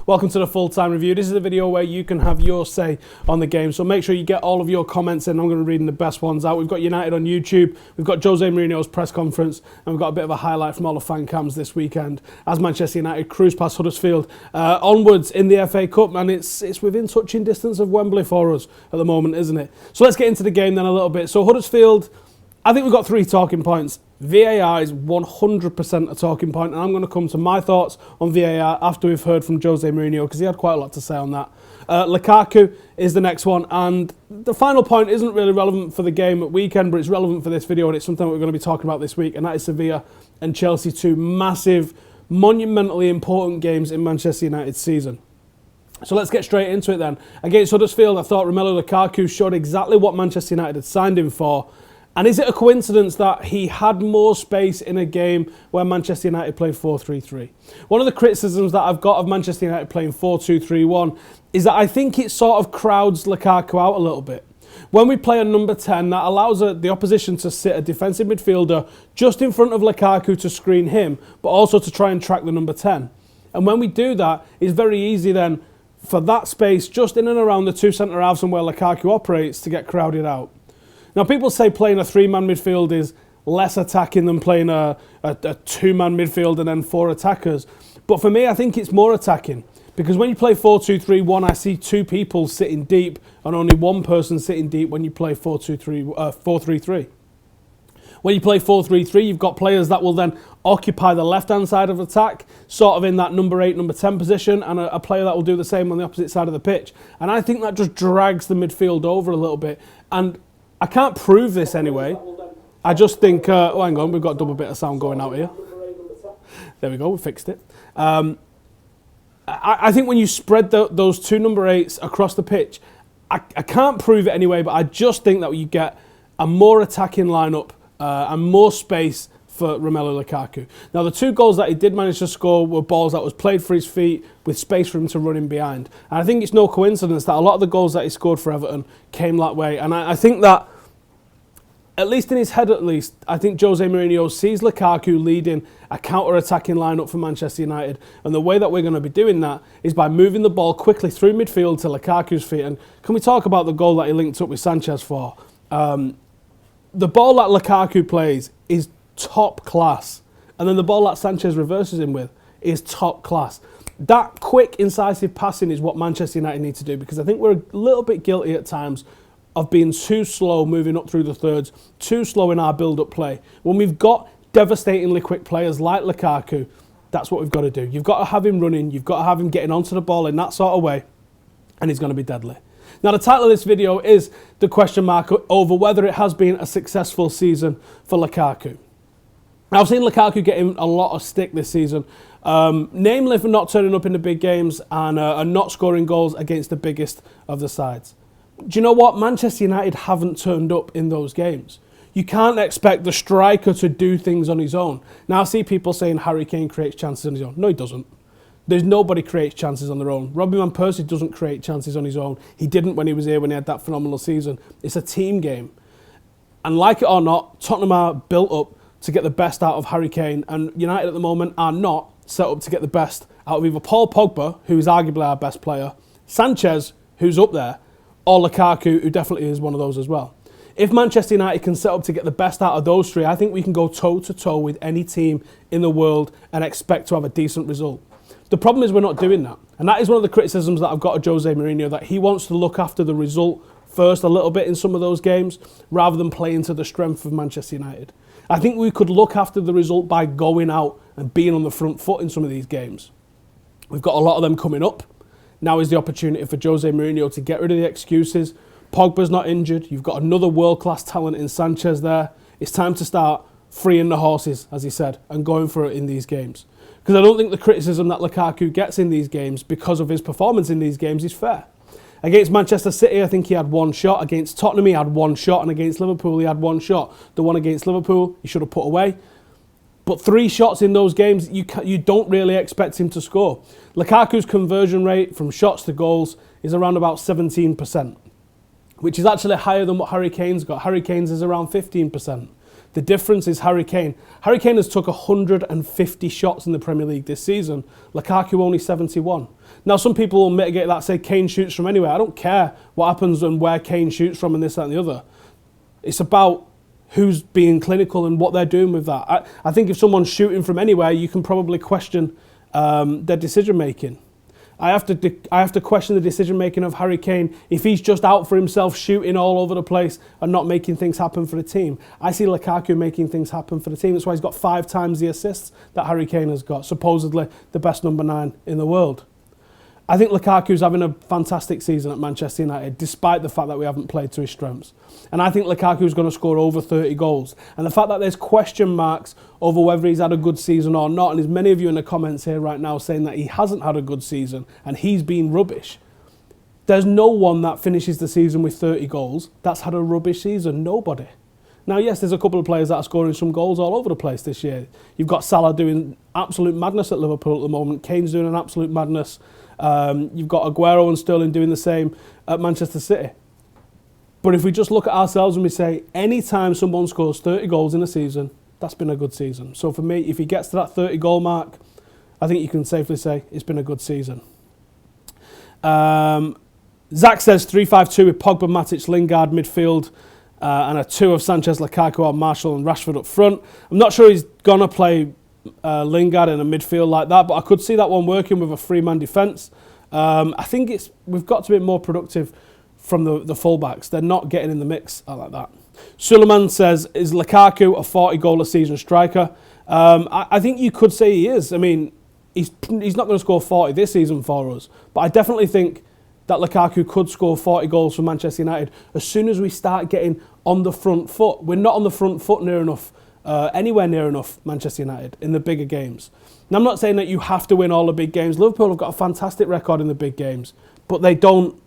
Welcome to the full-time review. This is a video where you can have your say on the game, so make sure you get all of your comments in. I'm going to read the best ones out. We've got United on YouTube, we've got Jose Mourinho's press conference, and we've got a bit of a highlight from all the fan cams this weekend as Manchester United cruise past Huddersfield onwards in the FA Cup, and it's within touching distance of Wembley for us at the moment, isn't it? So let's get into the game then a little bit. So Huddersfield, I think we've got 3 talking points. VAR is 100% a talking point, and I'm going to come to my thoughts on VAR after we've heard from Jose Mourinho, because he had quite a lot to say on that. Lukaku is the next one, and the final point isn't really relevant for the game at weekend, but it's relevant for this video, and it's something we're going to be talking about this week, and that is Sevilla and Chelsea, 2 massive, monumentally important games in Manchester United's season. So let's get straight into it then. Against Huddersfield, I thought Romelu Lukaku showed exactly what Manchester United had signed him for. And is it a coincidence that he had more space in a game where Manchester United played 4-3-3? One of the criticisms that I've got of Manchester United playing 4-2-3-1 is that I think it sort of crowds Lukaku out a little bit. When we play a number 10, that allows the opposition to sit a defensive midfielder just in front of Lukaku to screen him, but also to try and track the number 10. And when we do that, it's very easy then for that space just in and around the 2 centre-halves and where Lukaku operates to get crowded out. Now, people say playing a 3-man midfield is less attacking than playing a 2-man midfield and then 4 attackers. But for me, I think it's more attacking. Because when you play 4-2-3-1, I see 2 people sitting deep and only 1 person sitting deep when you play 4-3-3. When you play 4-3-3, you've got players that will then occupy the left-hand side of attack, sort of in that number 8, number 10 position, and a player that will do the same on the opposite side of the pitch. And I think that just drags the midfield over a little bit. And I can't prove this anyway. I just think, oh, hang on, we've got a double bit of sound going out here. There we go, we fixed it. I think when you spread those 2 number 8s across the pitch, I can't prove it anyway, but I just think that you get a more attacking lineup and more space for Romelu Lukaku. Now, the 2 goals that he did manage to score were balls that was played for his feet with space for him to run in behind. And I think it's no coincidence that a lot of the goals that he scored for Everton came that way. And I think that, at least in his head at least, I think Jose Mourinho sees Lukaku leading a counter-attacking lineup for Manchester United. And the way that we're going to be doing that is by moving the ball quickly through midfield to Lukaku's feet. And can we talk about the goal that he linked up with Sanchez for? The ball that Lukaku plays is top class, and then the ball that Sanchez reverses him with is top class. That quick, incisive passing is what Manchester United need to do, because I think we're a little bit guilty at times of being too slow moving up through the thirds, too slow in our build-up play. When we've got devastatingly quick players like Lukaku, that's what we've got to do. You've got to have him running, you've got to have him getting onto the ball in that sort of way, and he's going to be deadly. Now, the title of this video is the question mark over whether it has been a successful season for Lukaku. I've seen Lukaku getting a lot of stick this season, namely for not turning up in the big games and not scoring goals against the biggest of the sides. Do you know what? Manchester United haven't turned up in those games. You can't expect the striker to do things on his own. Now, I see people saying Harry Kane creates chances on his own. No, he doesn't. There's nobody creates chances on their own. Robin van Persie doesn't create chances on his own. He didn't when he was here, when he had that phenomenal season. It's a team game. And like it or not, Tottenham are built up to get the best out of Harry Kane, and United at the moment are not set up to get the best out of either Paul Pogba, who is arguably our best player, Sanchez, who's up there, or Lukaku, who definitely is one of those as well. If Manchester United can set up to get the best out of those 3, I think we can go toe-to-toe with any team in the world and expect to have a decent result. The problem is we're not doing that, and that is one of the criticisms that I've got of Jose Mourinho, that he wants to look after the result first a little bit in some of those games rather than playing to the strength of Manchester United. I think we could look after the result by going out and being on the front foot in some of these games. We've got a lot of them coming up. Now is the opportunity for Jose Mourinho to get rid of the excuses. Pogba's not injured. You've got another world-class talent in Sanchez there. It's time to start freeing the horses, as he said, and going for it in these games. Because I don't think the criticism that Lukaku gets in these games because of his performance in these games is fair. Against Manchester City, I think he had 1 shot. Against Tottenham, he had 1 shot. And against Liverpool, he had 1 shot. The one against Liverpool, he should have put away. But 3 shots in those games, you don't really expect him to score. Lukaku's conversion rate from shots to goals is around about 17%, which is actually higher than what Harry Kane's got. Harry Kane's is around 15%. The difference is Harry Kane. Harry Kane has took 150 shots in the Premier League this season. Lukaku only 71. Now, some people will mitigate that, say Kane shoots from anywhere. I don't care what happens and where Kane shoots from and this, that and the other. It's about who's being clinical and what they're doing with that. I think if someone's shooting from anywhere, you can probably question their decision-making. I have to question the decision-making of Harry Kane if he's just out for himself, shooting all over the place and not making things happen for the team. I see Lukaku making things happen for the team. That's why he's got 5 times the assists that Harry Kane has got, supposedly the best number 9 in the world. I think Lukaku's having a fantastic season at Manchester United, despite the fact that we haven't played to his strengths. And I think Lukaku's going to score over 30 goals. And the fact that there's question marks over whether he's had a good season or not, and there's many of you in the comments here right now saying that he hasn't had a good season and he's been rubbish. There's no one that finishes the season with 30 goals that's had a rubbish season. Nobody. Now, yes, there's a couple of players that are scoring some goals all over the place this year. You've got Salah doing absolute madness at Liverpool at the moment. Kane's doing an absolute madness. You've got Aguero and Sterling doing the same at Manchester City. But if we just look at ourselves and we say, any time someone scores 30 goals in a season, that's been a good season. So for me, if he gets to that 30 goal mark, I think you can safely say it's been a good season. Zach says 3-5-2 with Pogba, Matic, Lingard midfield, and a 2 of Sanchez, Lukaku, or Martial and Rashford up front. I'm not sure he's going to play Lingard in a midfield like that, but I could see that one working with a 3-man defence. I think we've got to be more productive from the fullbacks. They're not getting in the mix like that. Suleiman says, is Lukaku a 40-goal a season striker? I think you could say he is. I mean, he's not going to score 40 this season for us, but I definitely think that Lukaku could score 40 goals for Manchester United as soon as we start getting on the front foot. We're not on the front foot near enough, anywhere near enough, Manchester United, in the bigger games. And I'm not saying that you have to win all the big games. Liverpool have got a fantastic record in the big games, but they don't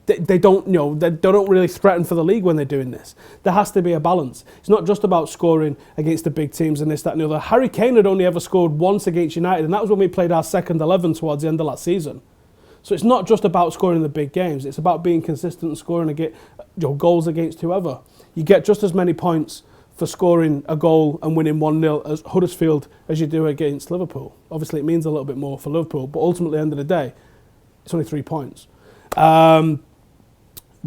really threaten for the league when they're doing this. There has to be a balance. It's not just about scoring against the big teams and this, that and the other. Harry Kane had only ever scored once against United, and that was when we played our second 11 towards the end of last season. So it's not just about scoring in the big games. It's about being consistent and scoring goals against whoever. You get just as many points for scoring a goal and winning 1-0 as Huddersfield as you do against Liverpool. Obviously, it means a little bit more for Liverpool, but ultimately, at the end of the day, it's only 3 points. We're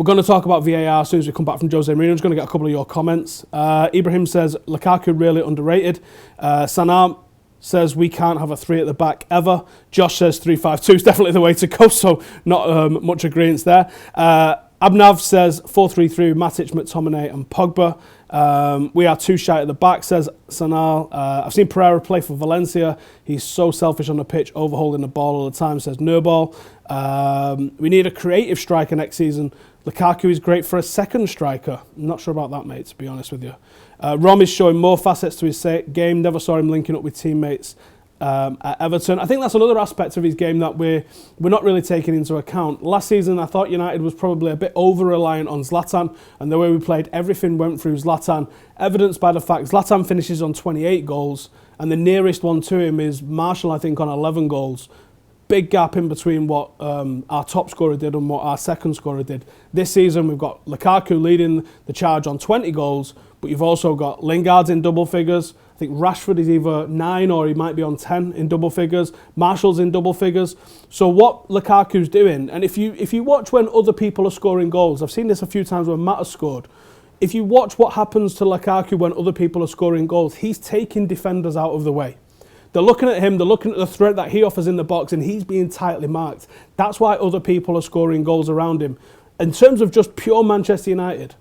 going to talk about VAR as soon as we come back from Jose Mourinho. I'm just going to get a couple of your comments. Ibrahim says, Lukaku really underrated. Sanam says, we can't have a 3 at the back ever. Josh says 3-5-2 is definitely the way to go, so not much agreement there. Abnav says 4-3-3, Matic, McTominay and Pogba. We are too shy at the back, says Sanal. I've seen Pereira play for Valencia. He's so selfish on the pitch, overholding the ball all the time, says Nurball. We need a creative striker next season. Lukaku is great for a second striker. I'm not sure about that, mate, to be honest with you. Rom is showing more facets to his game. Never saw him linking up with teammates at Everton. I think that's another aspect of his game that we're not really taking into account. Last season, I thought United was probably a bit over-reliant on Zlatan, and the way we played, everything went through Zlatan, evidenced by the fact Zlatan finishes on 28 goals, and the nearest one to him is Martial, I think, on 11 goals. Big gap in between what our top scorer did and what our second scorer did. This season, we've got Lukaku leading the charge on 20 goals, but you've also got Lingard in double figures. I think Rashford is either 9 or he might be on 10 in double figures. Martial's in double figures. So what Lukaku's doing, and if you watch when other people are scoring goals, I've seen this a few times when Matt has scored. If you watch what happens to Lukaku when other people are scoring goals, he's taking defenders out of the way. They're looking at him, they're looking at the threat that he offers in the box, and he's being tightly marked. That's why other people are scoring goals around him. In terms of just pure Manchester United,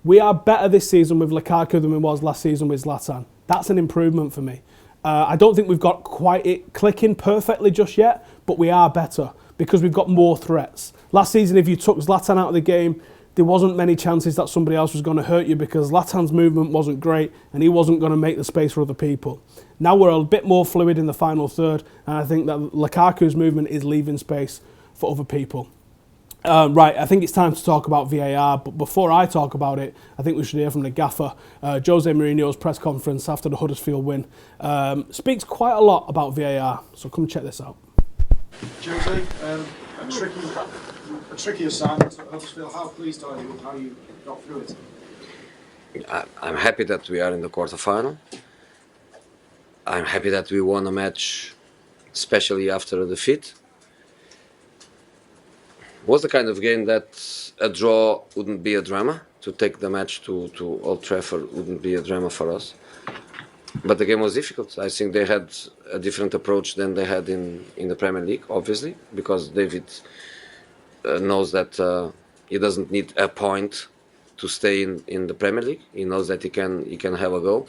we are better this season with Lukaku than we was last season with Zlatan. That's an improvement for me. I don't think we've got quite it clicking perfectly just yet, but we are better because we've got more threats. Last season, if you took Zlatan out of the game, there wasn't many chances that somebody else was going to hurt you because Zlatan's movement wasn't great and he wasn't going to make the space for other people. Now we're a bit more fluid in the final third, and I think that Lukaku's movement is leaving space for other people. Right, I think it's time to talk about VAR, but before I talk about it, I think we should hear from the gaffer. Jose Mourinho's press conference after the Huddersfield win speaks quite a lot about VAR, so come check this out. Jose, a tricky assignment at Huddersfield. How pleased are you with how you got through it? I'm happy that we are in the quarterfinal. I'm happy that we won a match, especially after a defeat. Was the kind of game that a draw wouldn't be a drama. To take the match to Old Trafford wouldn't be a drama for us. But the game was difficult. I think they had a different approach than they had in the Premier League, obviously, because David knows that he doesn't need a point to stay in the Premier League. He knows that he can have a go,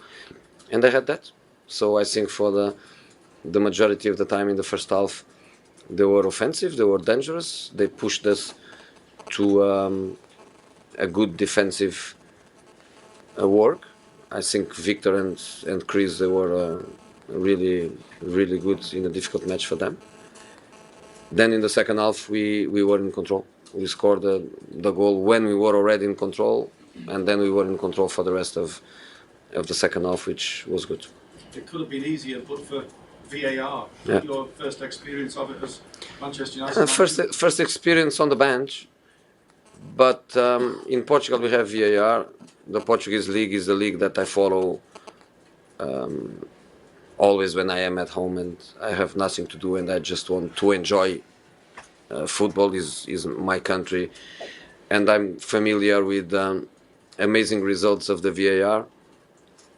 and they had that. So I think for the majority of the time in the first half, they were offensive, they were dangerous, they pushed us to a good defensive work. I think Victor and Chris, they were really good in a difficult match for them. Then in the second half, we were in control. We scored the goal when we were already in control, and then we were in control for the rest of the second half, which was good. It could have been easier, but for VAR. Yeah. Your first experience of it as Manchester United. First experience on the bench, but in Portugal we have VAR. The Portuguese league is the league that I follow always when I am at home and I have nothing to do and I just want to enjoy. Football is my country, and I'm familiar with amazing results of the VAR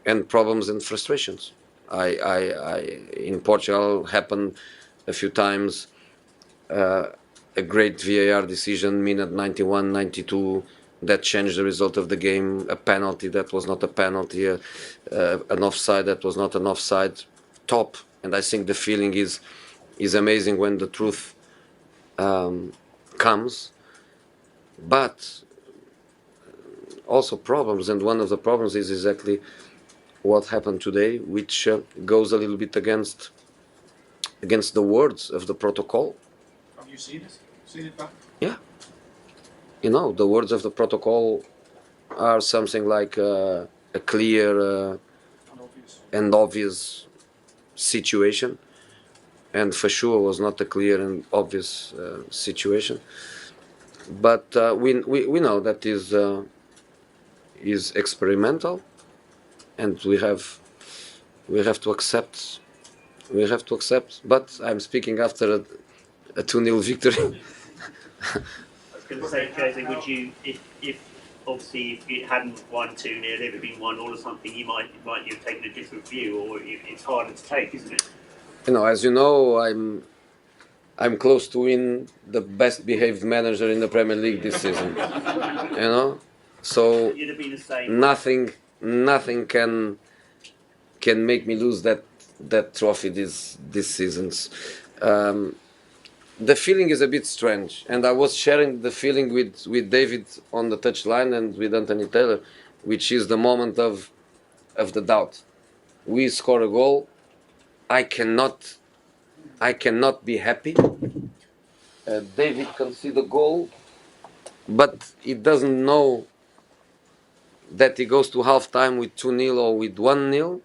and problems and frustrations. In Portugal happened a few times. A great VAR decision, minute 91, 92, that changed the result of the game. A penalty that was not a penalty, an offside that was not an offside. Top, and I think the feeling is amazing when the truth comes, but also problems, and one of the problems is exactly what happened today, which goes a little bit against the words of the protocol. Have you seen it? Seen it back? Yeah. You know, the words of the protocol are something like a clear and obvious situation, and for sure was not a clear and obvious situation. But we know that is experimental, and we have to accept. We have to accept. But I'm speaking after a 2-0 victory. I was going to say, Jose, would you, if obviously if it hadn't won 2-0, if it had been 1-0 or something, you might have taken a different view, or it's harder to take, isn't it? You know, as you know, I'm close to win the best behaved manager in the Premier League this season. You know, so you'd have been the same. Nothing can make me lose that trophy this seasons. The feeling is a bit strange, and I was sharing the feeling with David on the touchline and with Anthony Taylor, which is the moment of the doubt. We score a goal. I cannot be happy. David can see the goal, but he doesn't know that he goes to half time with 2-0 or with 1-0,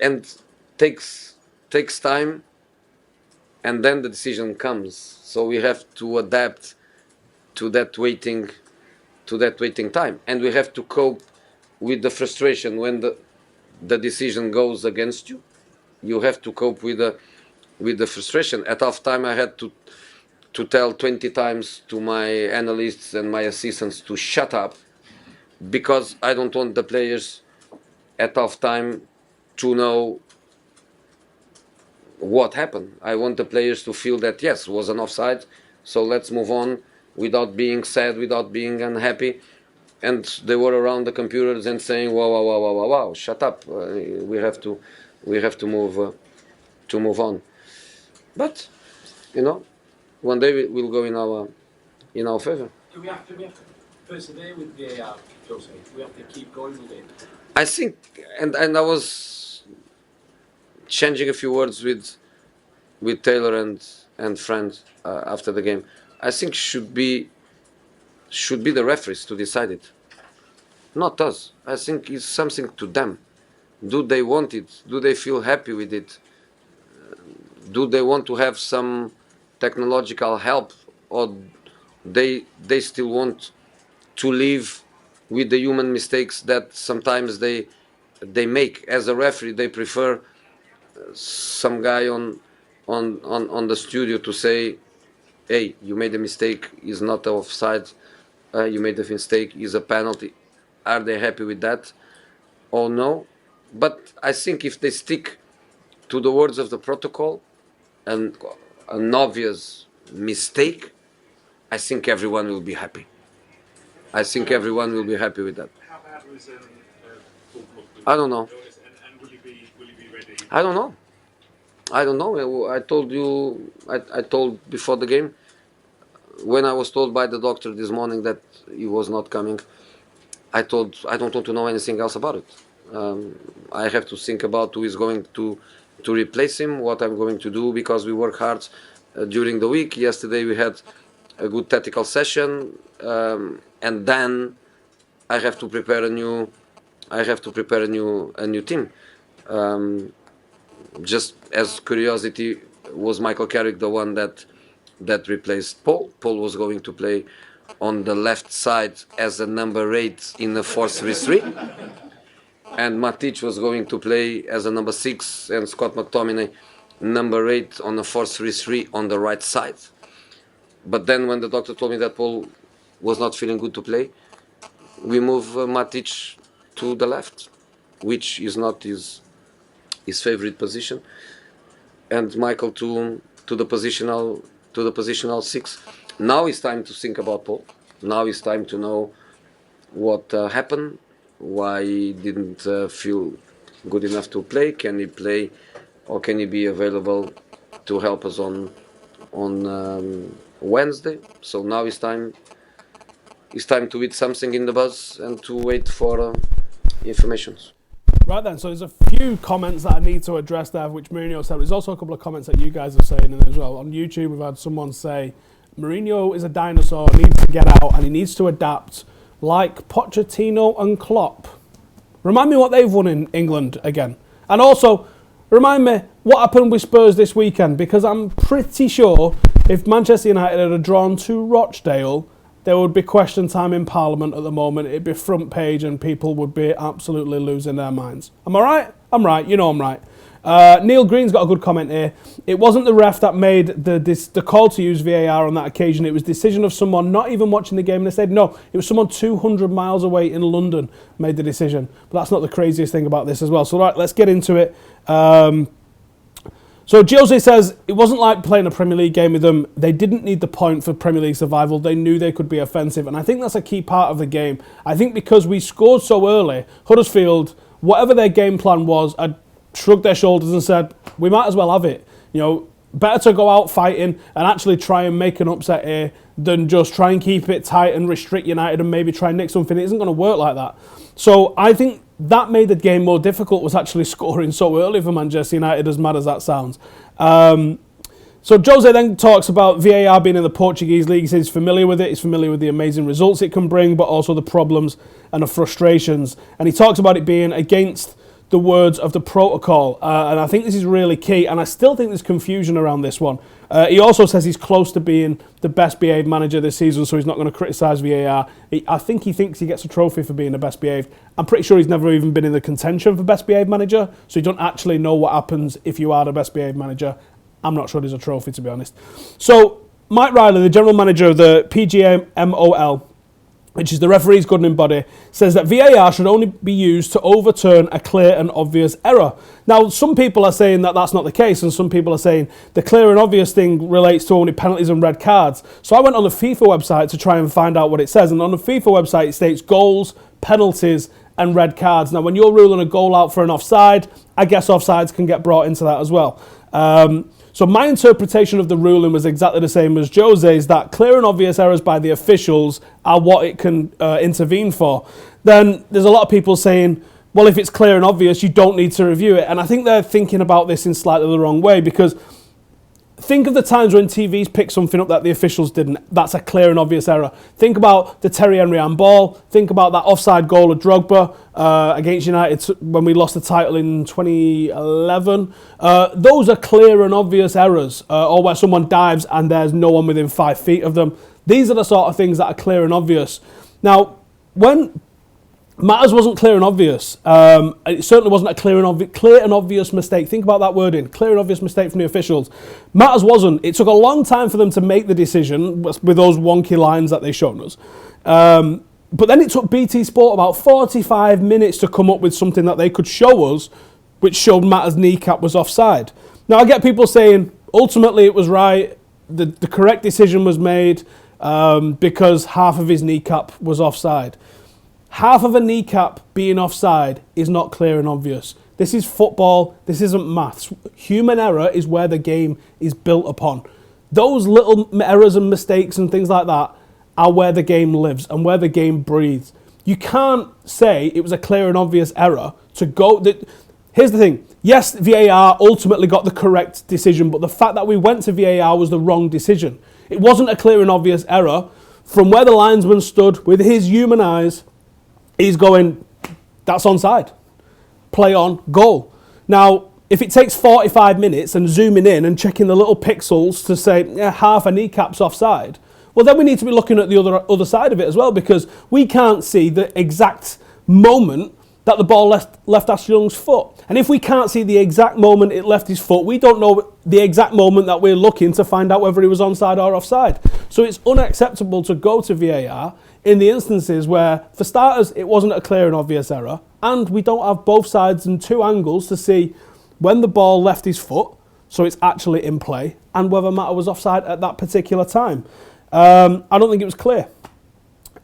and takes time, and then the decision comes. So we have to adapt to that waiting time, and we have to cope with the frustration when the decision goes against you. You have to cope with the frustration. At half time, I had to tell 20 times to my analysts and my assistants to shut up, because I don't want the players at half time to know what happened. I want the players to feel that yes, it was an offside, so let's move on without being sad, without being unhappy. And they were around the computers and saying, wow, shut up. We have to move on. But you know, one day we'll go in our favor. Do we have to persevere with VAR, Jose? Do we have to keep going with it? I think, and I was changing a few words with Taylor and friends after the game. I think should be the referees to decide it, not us. I think it's something to them. Do they want it? Do they feel happy with it? Do they want to have some technological help, or they still want to live with the human mistakes that sometimes they make. As a referee, they prefer some guy on the studio to say, hey, you made a mistake, is not offside, you made a mistake, is a penalty. Are they happy with that? Or no? But I think if they stick to the words of the protocol and an obvious mistake, I think everyone will be happy. I think everyone will be happy with that. How bad was Paul Pogba? I don't know. And will he be ready? I don't know. I don't know. I told you, I told before the game, when I was told by the doctor this morning that he was not coming, I don't want to know anything else about it. I have to think about who is going to replace him, what I'm going to do, because we work hard during the week. Yesterday we had a good tactical session, and then I have to prepare a new team. Just as curiosity, was Michael Carrick the one that replaced Paul? Paul was going to play on the left side as a number 8 in a 4-3-3, and Matic was going to play as a number 6, and Scott McTominay number 8 on a 4-3-3 on the right side. But then when the doctor told me that Paul was not feeling good to play, we move Matic to the left, which is not his favorite position, and Michael to the positional 6. Now it's time to think about Paul. Now it's time to know what happened, why he didn't feel good enough to play. Can he play, or can he be available to help us on Wednesday? So now it's time to eat something in the bus and to wait for information. Right then, so there's a few comments that I need to address there, which Mourinho said. There's also a couple of comments that you guys are saying in as well. On YouTube, we've had someone say, Mourinho is a dinosaur, needs to get out, and he needs to adapt like Pochettino and Klopp. Remind me what they've won in England again. And also, remind me what happened with Spurs this weekend, because I'm pretty sure if Manchester United had drawn to Rochdale, there would be question time in Parliament at the moment. It'd be front page and people would be absolutely losing their minds. Am I right? I'm right. You know I'm right. Neil Green's got a good comment here. It wasn't the ref that made the call to use VAR on that occasion. It was decision of someone not even watching the game. And they said, no, it was someone 200 miles away in London made the decision. But that's not the craziest thing about this as well. So right, let's get into it. So Jose says, it wasn't like playing a Premier League game with them. They didn't need the point for Premier League survival. They knew they could be offensive. And I think that's a key part of the game. I think because we scored so early, Huddersfield, whatever their game plan was, had shrugged their shoulders and said, we might as well have it. You know, better to go out fighting and actually try and make an upset here than just try and keep it tight and restrict United and maybe try and nick something. It isn't going to work like that. So I think that made the game more difficult, was actually scoring so early for Manchester United, as mad as that sounds. So Jose then talks about VAR being in the Portuguese league. He says he's familiar with it. He's familiar with the amazing results it can bring, but also the problems and the frustrations. And he talks about it being against the words of the protocol. And I think this is really key. And I still think there's confusion around this one. He also says he's close to being the best behaved manager this season, so he's not going to criticise VAR. I think he thinks he gets a trophy for being the best behaved. I'm pretty sure he's never even been in the contention for best behaved manager, so you don't actually know what happens if you are the best behaved manager. I'm not sure there's a trophy, to be honest. So Mike Riley, the general manager of the PGMOL, which is the referee's governing body, says that VAR should only be used to overturn a clear and obvious error. Now, some people are saying that that's not the case, and some people are saying the clear and obvious thing relates to only penalties and red cards. So I went on the FIFA website to try and find out what it says, and on the FIFA website it states goals, penalties, and red cards. Now, when you're ruling a goal out for an offside, I guess offsides can get brought into that as well. So my interpretation of the ruling was exactly the same as Jose's, that clear and obvious errors by the officials are what it can intervene for. Then there's a lot of people saying, well, if it's clear and obvious, you don't need to review it. And I think they're thinking about this in slightly the wrong way, because think of the times when TVs pick something up that the officials didn't. That's a clear and obvious error. Think about the Terry Henry handball. Think about that offside goal of Drogba against United when we lost the title in 2011. Those are clear and obvious errors. Or where someone dives and there's no one within 5 feet of them. These are the sort of things that are clear and obvious. Now, when Matters wasn't clear and obvious. It certainly wasn't a clear and obvious mistake. Think about that wording, clear and obvious mistake from the officials. Matters wasn't. It took a long time for them to make the decision with those wonky lines that they showed us. But then it took BT Sport about 45 minutes to come up with something that they could show us, which showed Matters' kneecap was offside. Now, I get people saying, ultimately it was right, the correct decision was made because half of his kneecap was offside. Half of a kneecap being offside is not clear and obvious. This is football, this isn't maths. Human error is where the game is built upon. Those little errors and mistakes and things like that are where the game lives and where the game breathes. You can't say it was a clear and obvious error to go... Here's the thing. Yes, VAR ultimately got the correct decision, but the fact that we went to VAR was the wrong decision. It wasn't a clear and obvious error. From where the linesman stood with his human eyes, he's going, that's onside. Play on, goal. Now, if it takes 45 minutes and zooming in and checking the little pixels to say half a kneecap's offside, well, then we need to be looking at the other side of it as well, because we can't see the exact moment that the ball left Ashley Young's foot. And if we can't see the exact moment it left his foot, we don't know the exact moment that we're looking to find out whether he was onside or offside. So it's unacceptable to go to VAR in the instances where, for starters, it wasn't a clear and obvious error, and we don't have both sides and two angles to see when the ball left his foot, so it's actually in play, and whether Mata was offside at that particular time. I don't think it was clear.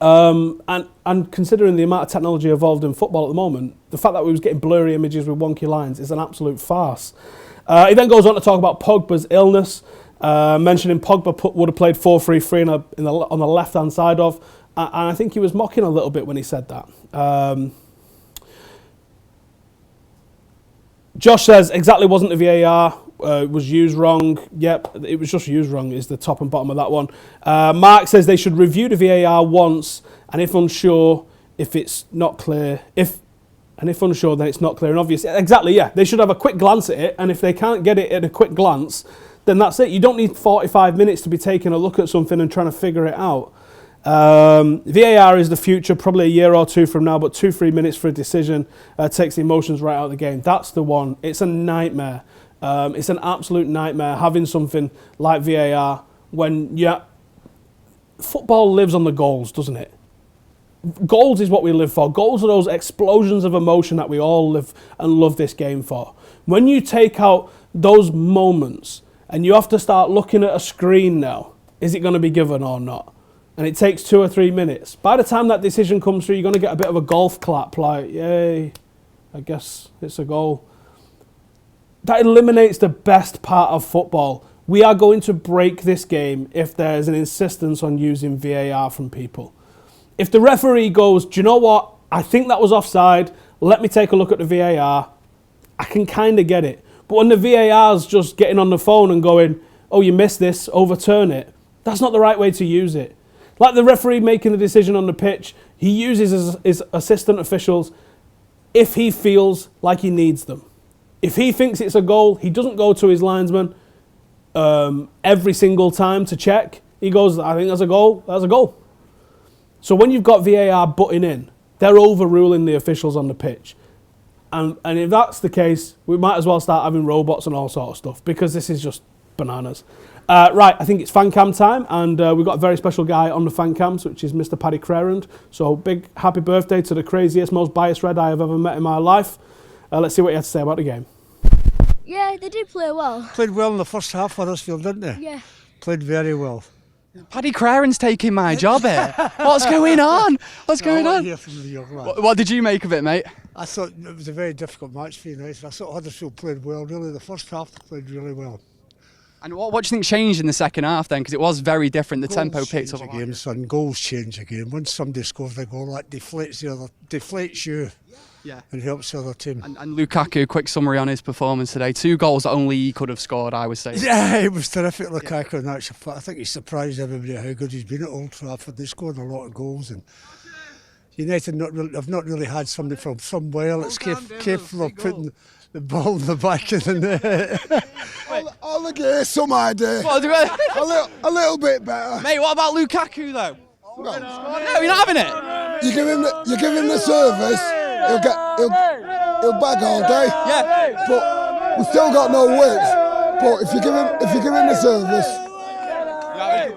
And considering the amount of technology involved in football at the moment, the fact that we was getting blurry images with wonky lines is an absolute farce. He then goes on to talk about Pogba's illness, mentioning Pogba would have played 4-3-3 on the left-hand side of, and I think he was mocking a little bit when he said that. Josh says, exactly wasn't the VAR. It was used wrong. Yep, it was just used wrong is the top and bottom of that one. Mark says they should review the VAR once, and if unsure, if it's not clear, if unsure, then it's not clear and obvious. Exactly, yeah. They should have a quick glance at it, and if they can't get it at a quick glance, then that's it. You don't need 45 minutes to be taking a look at something and trying to figure it out. VAR is the future, probably a year or two from now, but 2-3 minutes for a decision takes the emotions right out of the game. That's the one. It's a nightmare. It's an absolute nightmare having something like VAR when football lives on the goals, doesn't it? Goals is what we live for. Goals are those explosions of emotion that we all live and love this game for. When you take out those moments and you have to start looking at a screen now, is it going to be given or not? And it takes 2 or 3 minutes. By the time that decision comes through, you're going to get a bit of a golf clap, like, yay, I guess it's a goal. That eliminates the best part of football. We are going to break this game if there's an insistence on using VAR from people. If the referee goes, do you know what? I think that was offside. Let me take a look at the VAR. I can kind of get it. But when the VAR's just getting on the phone and going, oh, you missed this, overturn it. That's not the right way to use it. Like the referee making the decision on the pitch, he uses his assistant officials if he feels like he needs them. If he thinks it's a goal, he doesn't go to his linesman every single time to check. He goes, I think that's a goal, that's a goal. So when you've got VAR butting in, they're overruling the officials on the pitch. And if that's the case, we might as well start having robots and all sort of stuff, because this is just bananas. Right, I think it's fan cam time, and we've got a very special guy on the fan cams, which is Mr. Paddy Crerand. So big happy birthday to the craziest, most biased Red I have ever met in my life. Let's see what he had to say about the game. Yeah, they did play well. Played well in the first half for Huddersfield, didn't they? Yeah. Played very well. Paddy Crerand's taking my job here. What's going on? What's going on? What did you make of it, mate? I thought it was a very difficult match for United. I thought Huddersfield played well, really. The first half they played really well. And what do you think changed in the second half then? Because it was very different. The tempo picked up. Game, son. Goals change a game. When somebody scores a goal, that deflates you. Yeah. And helps the other team. And Lukaku, quick summary on his performance today. 2 goals that only he could have scored, I would say. Yeah, it was terrific, Lukaku. And I think he surprised everybody how good he's been at Old Trafford. They scored a lot of goals. And United have not really had somebody from somewhere that's capable of putting the ball in the back of the net. I'll give it some idea. A little bit better. Mate, what about Lukaku though? No, you're not having it. You give him the service, he'll bag all day. Yeah. But we've still got no width. But if you give him the service.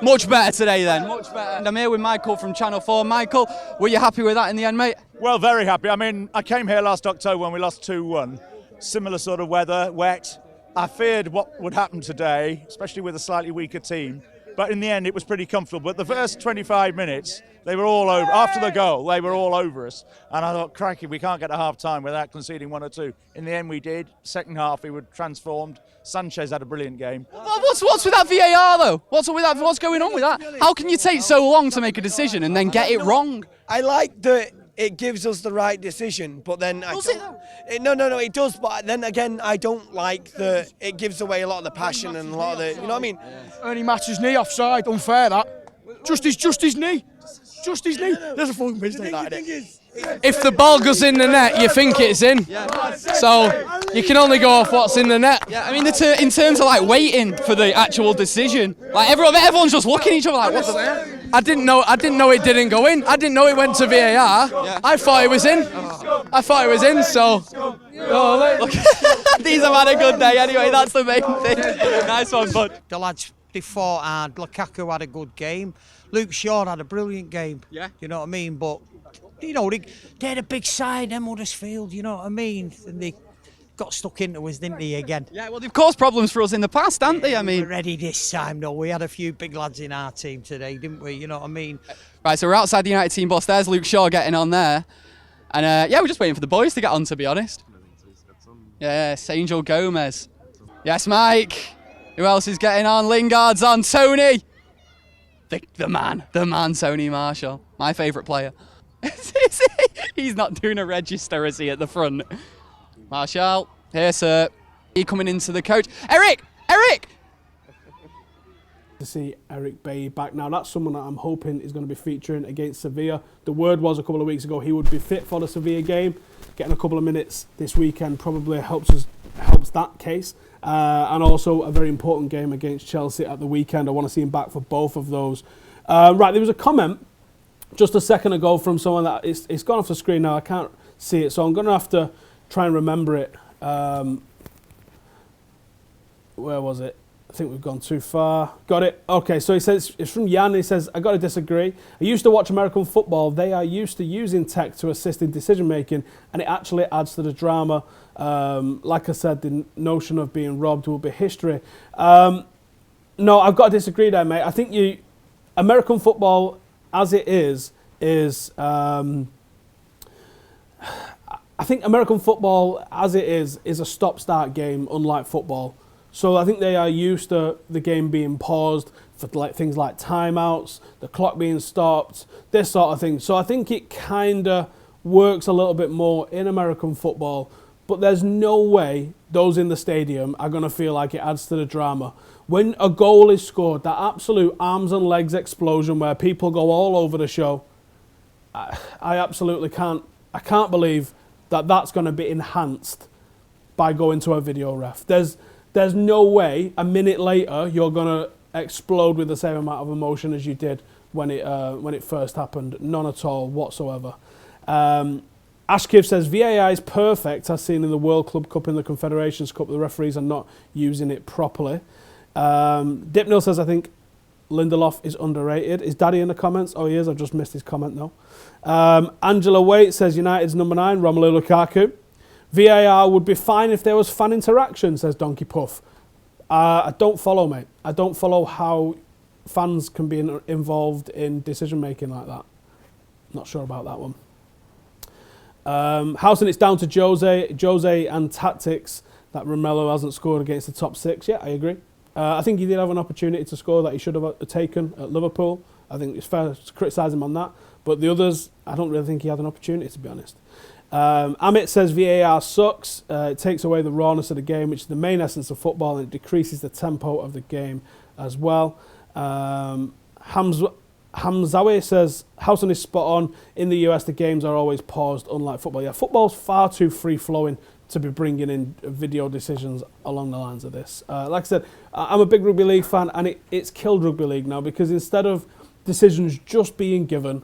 Much better today then. Much better. And I'm here with Michael from Channel 4. Michael, were you happy with that in the end, mate? Well, very happy. I mean, I came here last October when we lost 2-1. Similar sort of weather, wet. I feared what would happen today, especially with a slightly weaker team. But in the end, it was pretty comfortable. But the first 25 minutes, they were all over. After the goal, they were all over us. And I thought, crikey, we can't get to half-time without conceding 1 or 2. In the end, we did. Second half, we were transformed. Sanchez had a brilliant game. What's with that VAR, though? What's with that? What's going on with that? How can you take so long to make a decision and then get it wrong? I like that it gives us the right decision, but then No, it does. But then again, I don't like that it gives away a lot of the passion and a lot of the, you know what I mean? Ernie Match's knee offside, unfair that. Just his knee. Just his knee. There's a fucking mistake like that. If the ball goes in the net, you think it's in. So you can only go off what's in the net. Yeah, I mean, in terms of like waiting for the actual decision, like everyone's just looking at each other like, what's the? I didn't know it didn't go in. I didn't know it went to VAR. Yeah. I thought it was in. So. Look, these have had a good day anyway. That's the main thing. Nice one, bud. The lads, they fought hard. Lukaku had a good game. Luke Shaw had a brilliant game. Yeah. You know what I mean? But, you know, they had a big side, them Huddersfield, you know what I mean? And they got stuck into us, didn't they, again? Yeah, well, they've caused problems for us in the past, haven't they? I mean, we're ready this time, though. We had a few big lads in our team today, didn't we? You know what I mean? Right, so we're outside the United team box. There's Luke Shaw getting on there. And, yeah, we're just waiting for the boys to get on, to be honest. Yes, Angel Gomez. Yes, Mike. Who else is getting on? Lingard's on. Tony. The man, Tony Marshall. My favourite player. He's not doing a register, is he, at the front? Marshall, here, sir. He coming into the coach. Eric! To see Eric Bailly back now. That's someone that I'm hoping is going to be featuring against Sevilla. The word was a couple of weeks ago he would be fit for the Sevilla game. Getting a couple of minutes this weekend probably helps that case. And also a very important game against Chelsea at the weekend. I want to see him back for both of those. Right, there was a comment just a second ago from someone that it's gone off the screen now. I can't see it, so I'm going to have to try and remember it. Where was it? I think we've gone too far. Got it. Okay, so he says, it's from Jan. He says, I got to disagree. I used to watch American football. They are used to using tech to assist in decision making, and it actually adds to the drama. Like I said, the notion of being robbed will be history. No, I've got to disagree there, mate. I think American football, as it is I think American football, as it is a stop-start game, unlike football. So I think they are used to the game being paused for things like timeouts, the clock being stopped, this sort of thing. So I think it kind of works a little bit more in American football, but there's no way those in the stadium are going to feel like it adds to the drama. When a goal is scored, that absolute arms and legs explosion where people go all over the show, I absolutely can't believe that that's going to be enhanced by going to a video ref. There's no way a minute later you're going to explode with the same amount of emotion as you did when it first happened. None at all whatsoever. Ashkiv says, VAR is perfect, as seen in the World Club Cup and the Confederations Cup. The referees are not using it properly. Dipnil says, I think Lindelof is underrated. Is Daddy in the comments? Oh, he is. I've just missed his comment, though. Angela Waite says, United's number 9, Romelu Lukaku. VAR would be fine if there was fan interaction, says Donkey Puff. I don't follow, mate. I don't follow how fans can be involved in decision-making like that. Not sure about that one. Housen, it's down to Jose and tactics that Romelu hasn't scored against the top 6. Yeah, I agree. I think he did have an opportunity to score that he should have taken at Liverpool. I think it's fair to criticise him on that. But the others, I don't really think he had an opportunity, to be honest. Amit says VAR sucks. It takes away the rawness of the game, which is the main essence of football, and it decreases the tempo of the game as well. Hamzawi says, Housen is spot on. In the US, the games are always paused, unlike football. Yeah, football's far too free-flowing to be bringing in video decisions along the lines of this. Like I said, I'm a big rugby league fan, and it's killed rugby league now, because instead of decisions just being given.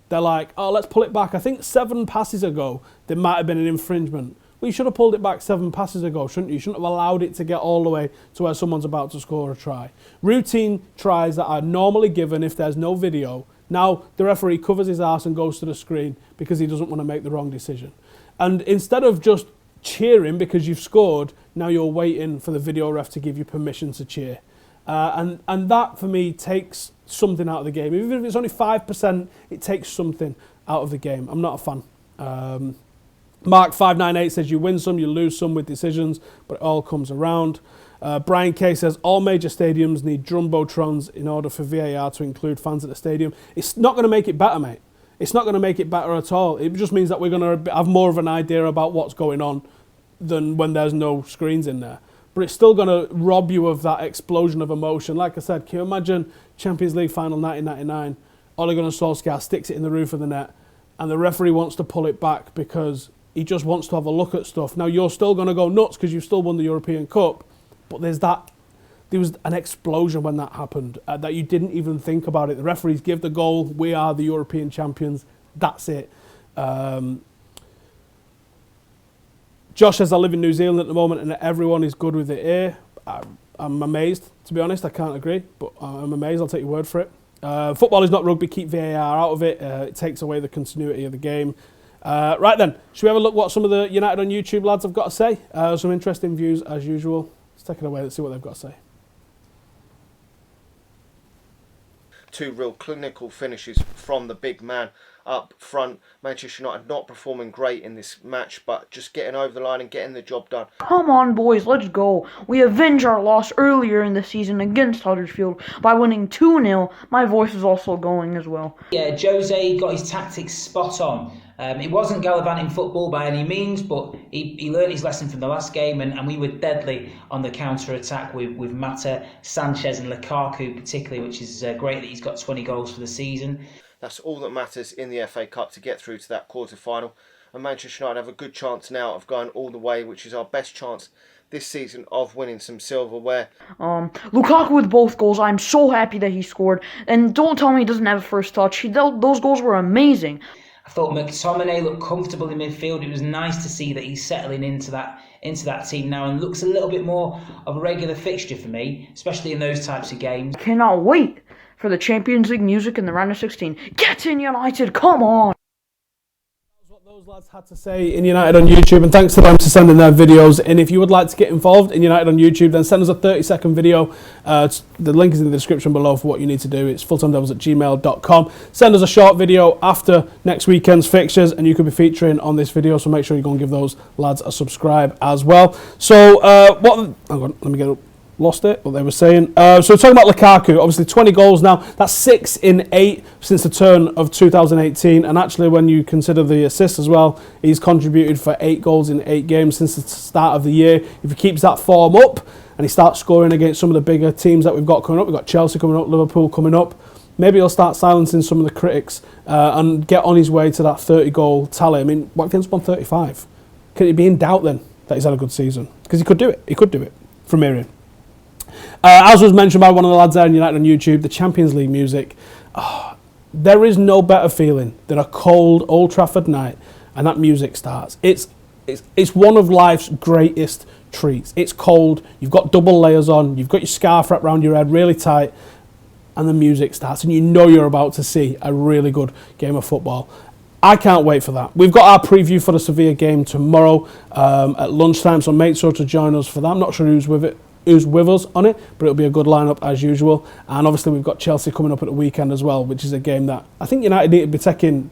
They're like, oh, let's pull it back. I think 7 passes ago, there might have been an infringement. Well, you should have pulled it back 7 passes ago, shouldn't you? You shouldn't have allowed it to get all the way to where someone's about to score a try. Routine tries that are normally given if there's no video. Now, the referee covers his arse and goes to the screen because he doesn't want to make the wrong decision. And instead of just cheering because you've scored, now you're waiting for the video ref to give you permission to cheer. And that, for me, takes something out of the game. Even if it's only 5%, it takes something out of the game. I'm not a fan. Mark598 says you win some, you lose some with decisions, but it all comes around. Brian K says all major stadiums need jumbotrons in order for VAR to include fans at the stadium. It's not going to make it better, mate. It's not going to make it better at all. It just means that we're going to have more of an idea about what's going on than when there's no screens in there. But it's still going to rob you of that explosion of emotion. Like I said, can you imagine Champions League final 1999, Ole Gunnar Solskjaer sticks it in the roof of the net and the referee wants to pull it back because he just wants to have a look at stuff. Now, you're still going to go nuts because you've still won the European Cup, but there was an explosion when that happened, that you didn't even think about it. The referees give the goal, we are the European champions, that's it. Josh says, I live in New Zealand at the moment and everyone is good with it here. I'm amazed, to be honest. I can't agree, but I'm amazed. I'll take your word for it. Football is not rugby. Keep VAR out of it. It takes away the continuity of the game. Right then, should we have a look what some of the United on YouTube lads have got to say? Some interesting views as usual. Let's take it away. Let's see what they've got to say. 2 real clinical finishes from the big man up front. Manchester United not performing great in this match, but just getting over the line and getting the job done. Come on, boys, let's go. We avenged our loss earlier in the season against Huddersfield by winning 2-0. My voice is also going as well. Yeah, Jose got his tactics spot on. It wasn't gallivanting football by any means, but he learned his lesson from the last game, and we were deadly on the counter-attack with Mata, Sanchez and Lukaku particularly, which is great that he's got 20 goals for the season. That's all that matters in the FA Cup to get through to that quarter-final. And Manchester United have a good chance now of going all the way, which is our best chance this season of winning some silverware. Lukaku with both goals. I'm so happy that he scored. And don't tell me he doesn't have a first touch. Those goals were amazing. I thought McTominay looked comfortable in midfield. It was nice to see that he's settling into that team now and looks a little bit more of a regular fixture for me, especially in those types of games. Cannot wait for the Champions League music in the round of 16. Get in United, come on! Those lads had to say in United on YouTube, and thanks to them for sending their videos. And if you would like to get involved in United on YouTube, then send us a 30-second video. The link is in the description below for what you need to do. It's FullTimeDEVILS@gmail.com. Send us a short video after next weekend's fixtures, and you could be featuring on this video. So make sure you go and give those lads a subscribe as well. So hang on, let me get up. Lost it, what they were saying. So we're talking about Lukaku, obviously 20 goals now. That's 6 in 8 since the turn of 2018. And actually, when you consider the assists as well, he's contributed for 8 goals in 8 games since the start of the year. If he keeps that form up and he starts scoring against some of the bigger teams that we've got coming up, we've got Chelsea coming up, Liverpool coming up, maybe he'll start silencing some of the critics and get on his way to that 30-goal tally. I mean, Watkins won 35. Could he be in doubt then that he's had a good season? Because he could do it. He could do it from Miriam. As was mentioned by one of the lads there in United on YouTube, the Champions League music. Oh, there is no better feeling than a cold Old Trafford night and that music starts. It's one of life's greatest treats. It's cold, you've got double layers on, you've got your scarf wrapped around your head really tight, and the music starts, and you know you're about to see a really good game of football. I can't wait for that. We've got our preview for the Sevilla game tomorrow at lunchtime, so make sure to join us for that. I'm not sure who's with us on it, but it'll be a good lineup as usual. And obviously we've got Chelsea coming up at the weekend as well, which is a game that I think United need to be taking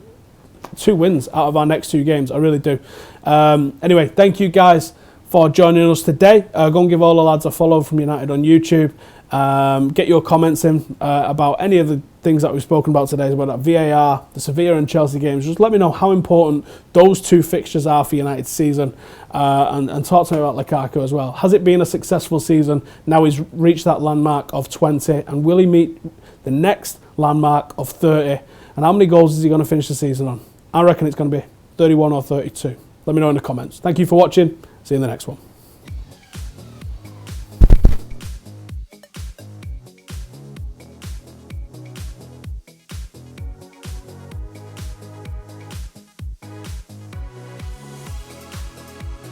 2 wins out of our next 2 games. I really do. Anyway, thank you guys for joining us today. Go and give all the lads a follow from United on YouTube. Get your comments in about any of the things that we've spoken about today, about that VAR, the Sevilla and Chelsea games. Just let me know how important those 2 fixtures are for United's season, and talk to me about Lukaku as well. Has it been a successful season? Now he's reached that landmark of 20, and will he meet the next landmark of 30? And how many goals is he going to finish the season on? I reckon it's going to be 31 or 32. Let me know in the comments. Thank you for watching. See you in the next one.